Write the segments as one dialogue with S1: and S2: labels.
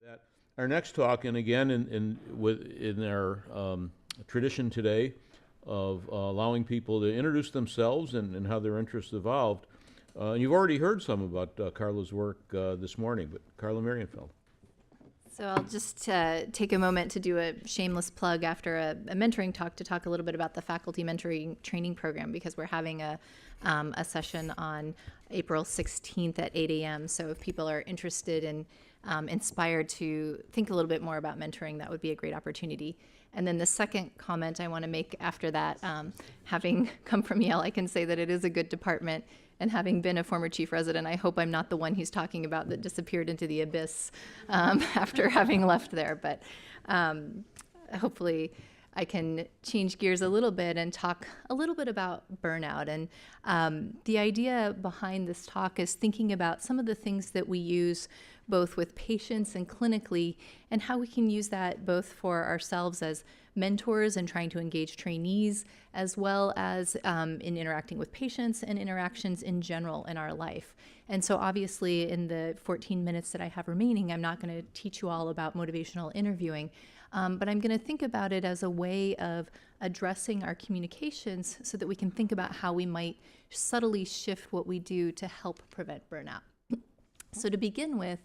S1: That our next talk, and again in our tradition today of allowing people to introduce themselves and how their interests evolved. You've already heard some about Carla's work this morning, but Carla Marienfeld.
S2: So I'll just take a moment to do a shameless plug after a mentoring talk to talk a little bit about the faculty mentoring training program, because we're having a session on April 16th at 8 a.m. So if people are interested and inspired to think a little bit more about mentoring, that would be a great opportunity. And then the second comment I want to make after that, having come from Yale, I can say that it is a good department. And having been a former chief resident, I hope I'm not the one he's talking about that disappeared into the abyss after having left there. But hopefully I can change gears a little bit and talk a little bit about burnout. And the idea behind this talk is thinking about some of the things that we use both with patients and clinically, and how we can use that both for ourselves as mentors and trying to engage trainees, as well as in interacting with patients and interactions in general in our life. And so obviously in the 14 minutes that I have remaining, I'm not going to teach you all about motivational interviewing, but I'm going to think about it as a way of addressing our communications so that we can think about how we might subtly shift what we do to help prevent burnout. So to begin with,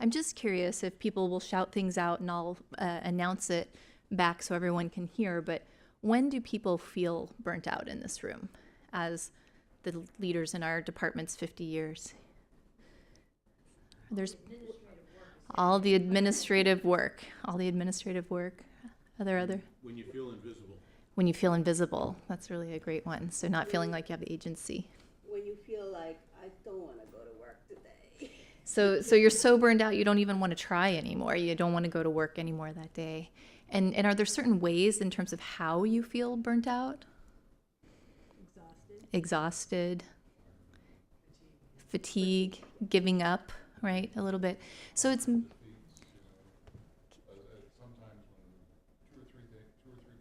S2: I'm just curious if people will shout things out and I'll announce it back so everyone can hear, but when do people feel burnt out in this room as the leaders in our department's 50 years? There's all the administrative work. Are there other?
S1: When you feel invisible.
S2: When you feel invisible. That's really a great one. So not feeling like you have agency.
S3: When you feel like, I don't want to go to work today.
S2: So you're so burned out you don't even want to try anymore. You don't want to go to work anymore that day. And are there certain ways in terms of how you feel burnt out? Exhausted. Fatigue. Giving up, right? A little bit. So it's...
S4: Sometimes when two or three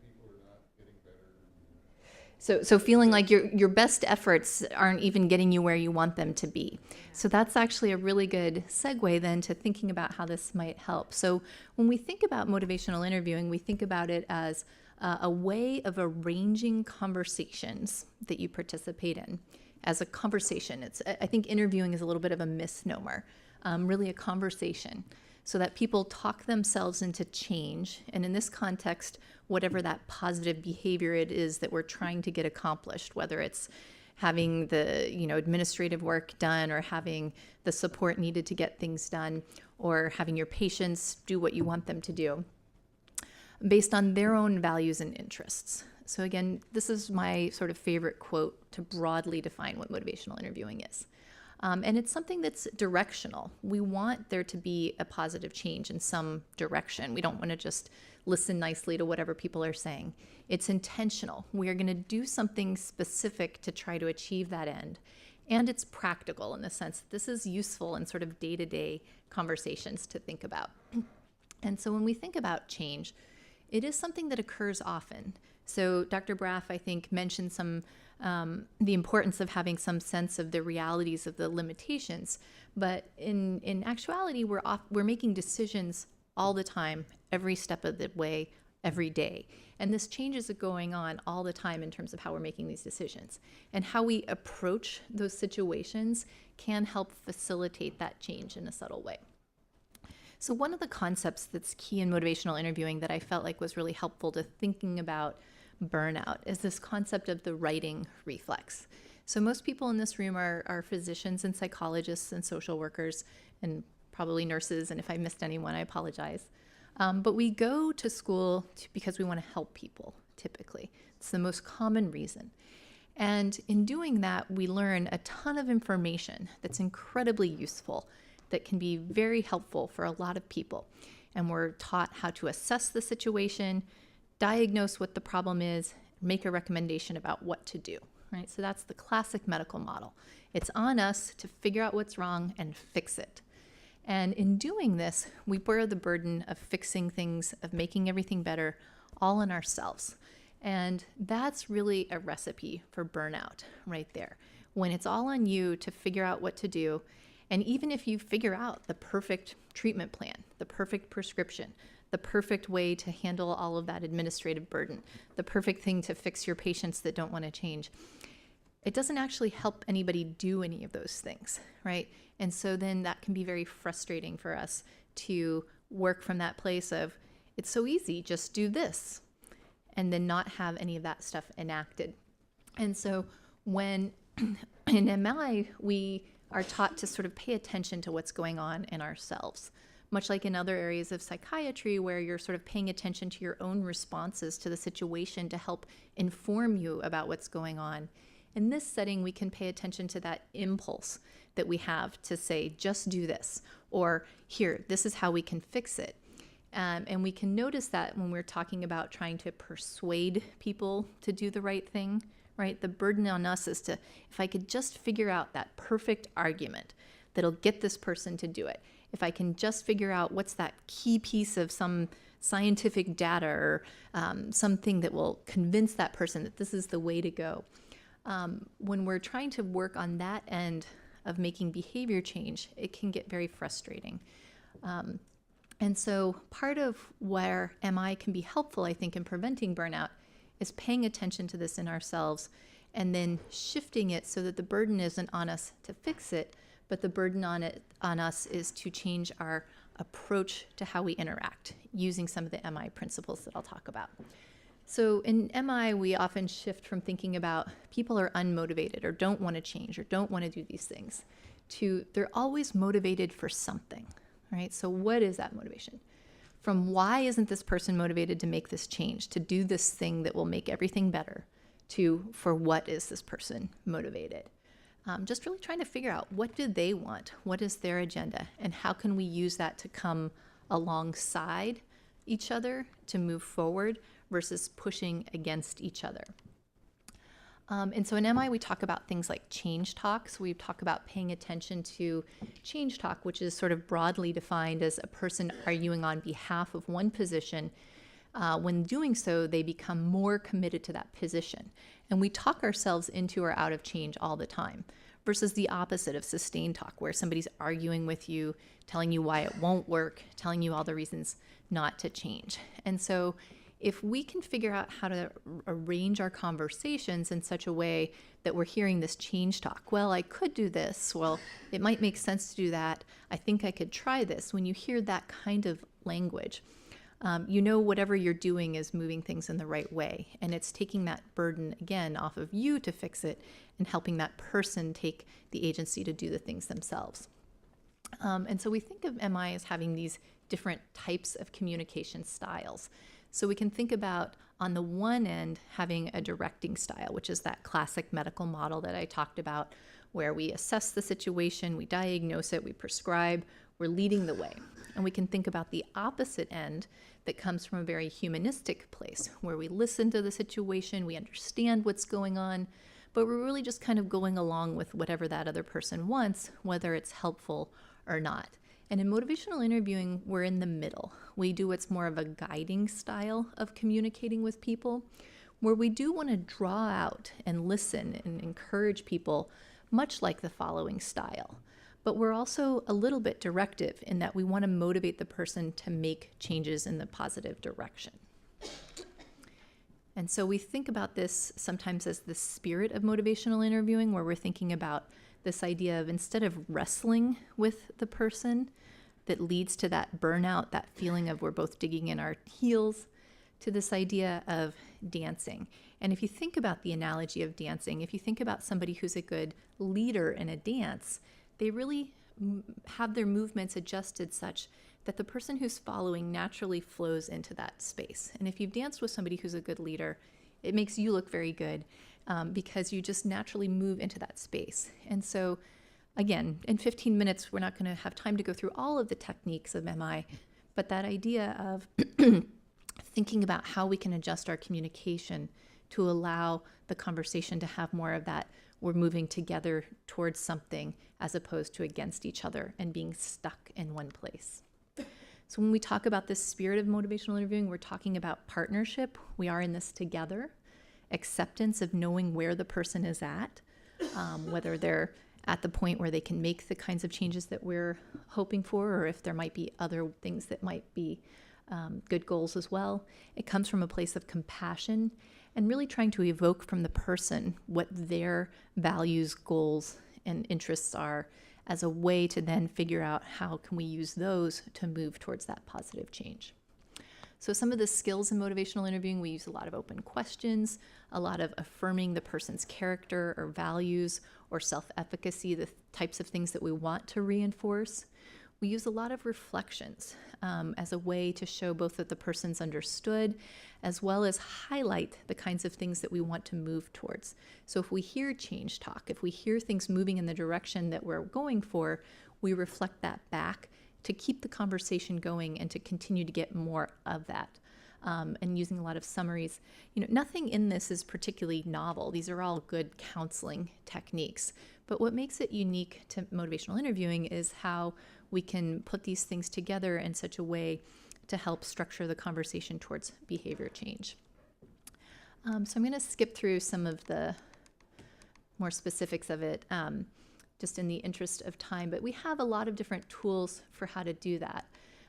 S4: people are not getting better.
S2: So feeling like your best efforts aren't even getting you where you want them to be. So that's actually a really good segue then to thinking about how this might help. So when we think about motivational interviewing, we think about it as a way of arranging conversations that you participate in. As a conversation, I think interviewing is a little bit of a misnomer, really a conversation, so that people talk themselves into change. And in this context, whatever that positive behavior it is that we're trying to get accomplished, whether it's having the administrative work done, or having the support needed to get things done, or having your patients do what you want them to do, based on their own values and interests. So again, this is my sort of favorite quote to broadly define what motivational interviewing is. And it's something that's directional. We want there to be a positive change in some direction. We don't want to just listen nicely to whatever people are saying. It's intentional. We are going to do something specific to try to achieve that end. And it's practical in the sense that this is useful in sort of day-to-day conversations to think about. And so when we think about change, it is something that occurs often. So Dr. Braff, I think, mentioned the importance of having some sense of the realities of the limitations. But in actuality, we're making decisions all the time, every step of the way, every day. And this changes are going on all the time in terms of how we're making these decisions. And how we approach those situations can help facilitate that change in a subtle way. So one of the concepts that's key in motivational interviewing that I felt like was really helpful to thinking about burnout is this concept of the writing reflex. So most people in this room are physicians and psychologists and social workers and probably nurses, and if I missed anyone, I apologize. But we go to school because we want to help people, typically. It's the most common reason. And in doing that, we learn a ton of information that's incredibly useful, that can be very helpful for a lot of people. And we're taught how to assess the situation, diagnose what the problem is, make a recommendation about what to do, right? So that's the classic medical model. It's on us to figure out what's wrong and fix it. And in doing this, we bear the burden of fixing things, of making everything better, all in ourselves. And that's really a recipe for burnout right there. When it's all on you to figure out what to do, And even if you figure out the perfect treatment plan, the perfect prescription, the perfect way to handle all of that administrative burden, the perfect thing to fix your patients that don't want to change, it doesn't actually help anybody do any of those things, right? And so then that can be very frustrating for us to work from that place of, it's so easy, just do this, and then not have any of that stuff enacted. And so when in MI, we are taught to sort of pay attention to what's going on in ourselves, much like in other areas of psychiatry where you're sort of paying attention to your own responses to the situation to help inform you about what's going on. In this setting, we can pay attention to that impulse that we have to say, just do this, or here, this is how we can fix it. And we can notice that when we're talking about trying to persuade people to do the right thing, right? The burden on us is to, if I could just figure out that perfect argument that'll get this person to do it, if I can just figure out what's that key piece of some scientific data or something that will convince that person that this is the way to go. When we're trying to work on that end of making behavior change, it can get very frustrating. And so part of where MI can be helpful, I think, in preventing burnout is paying attention to this in ourselves and then shifting it so that the burden isn't on us to fix it, but the burden on us is to change our approach to how we interact using some of the MI principles that I'll talk about. So in MI, we often shift from thinking about people are unmotivated or don't want to change or don't want to do these things to they're always motivated for something, right? So what is that motivation? From why isn't this person motivated to make this change, to do this thing that will make everything better, to for what is this person motivated? Just really trying to figure out what do they want, what is their agenda, and how can we use that to come alongside each other to move forward versus pushing against each other. And so in MI, we talk about things like change talks. We talk about paying attention to change talk, which is sort of broadly defined as a person arguing on behalf of one position. When doing so, they become more committed to that position. And we talk ourselves into or out of change all the time, versus the opposite of sustained talk, where somebody's arguing with you, telling you why it won't work, telling you all the reasons not to change. And so if we can figure out how to arrange our conversations in such a way that we're hearing this change talk, well, I could do this, well, it might make sense to do that, I think I could try this. When you hear that kind of language, you know whatever you're doing is moving things in the right way. And it's taking that burden, again, off of you to fix it and helping that person take the agency to do the things themselves. And so we think of MI as having these different types of communication styles. So we can think about, on the one end, having a directing style, which is that classic medical model that I talked about, where we assess the situation, we diagnose it, we prescribe, we're leading the way. And we can think about the opposite end that comes from a very humanistic place, where we listen to the situation, we understand what's going on, but we're really just kind of going along with whatever that other person wants, whether it's helpful or not. And in motivational interviewing, we're in the middle. We do what's more of a guiding style of communicating with people, where we do want to draw out and listen and encourage people, much like the following style. But we're also a little bit directive in that we want to motivate the person to make changes in the positive direction. And so we think about this sometimes as the spirit of motivational interviewing, where we're thinking about this idea of, instead of wrestling with the person that leads to that burnout, that feeling of we're both digging in our heels, to this idea of dancing. And if you think about the analogy of dancing, if you think about somebody who's a good leader in a dance, they really have their movements adjusted such that the person who's following naturally flows into that space. And if you've danced with somebody who's a good leader, it makes you look very good because you just naturally move into that space. And so, again, in 15 minutes, we're not going to have time to go through all of the techniques of MI, but that idea of thinking about how we can adjust our communication to allow the conversation to have more of that we're moving together towards something as opposed to against each other and being stuck in one place. So when we talk about this spirit of motivational interviewing, we're talking about partnership. We are in this together. Acceptance of knowing where the person is at, whether they're at the point where they can make the kinds of changes that we're hoping for, or if there might be other things that might be good goals as well. It comes from a place of compassion and really trying to evoke from the person what their values, goals, and interests are as a way to then figure out how can we use those to move towards that positive change. So some of the skills in motivational interviewing, we use a lot of open questions, a lot of affirming the person's character or values or self-efficacy, the types of things that we want to reinforce. We use a lot of reflections as a way to show both that the person's understood as well as highlight the kinds of things that we want to move towards. So if we hear change talk, if we hear things moving in the direction that we're going for, we reflect that back to keep the conversation going and to continue to get more of that. And using a lot of summaries. Nothing in this is particularly novel. These are all good counseling techniques. But what makes it unique to motivational interviewing is how we can put these things together in such a way to help structure the conversation towards behavior change. So I'm going to skip through some of the more specifics of it, just in the interest of time. But we have a lot of different tools for how to do that.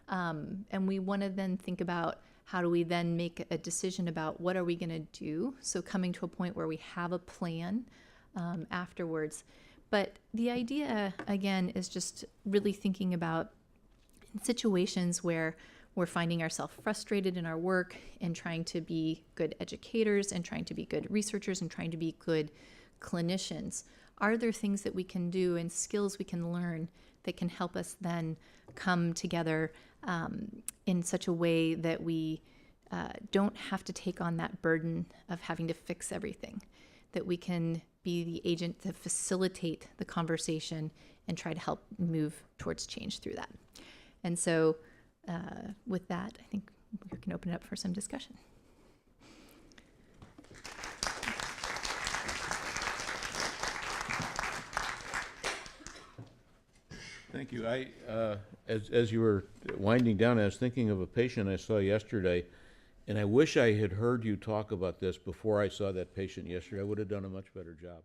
S2: And we want to then think about how do we then make a decision about what are we going to do? So coming to a point where we have a plan afterwards. But the idea, again, is just really thinking about situations where we're finding ourselves frustrated in our work and trying to be good educators and trying to be good researchers and trying to be good clinicians. Are there things that we can do and skills we can learn that can help us then come together in such a way that we don't have to take on that burden of having to fix everything, that we can be the agent to facilitate the conversation and try to help move towards change through that. And so with that, I think we can open it up for some discussion.
S1: Thank you. As you were winding down, I was thinking of a patient I saw yesterday, and I wish I had heard you talk about this before I saw that patient yesterday. I would have done a much better job.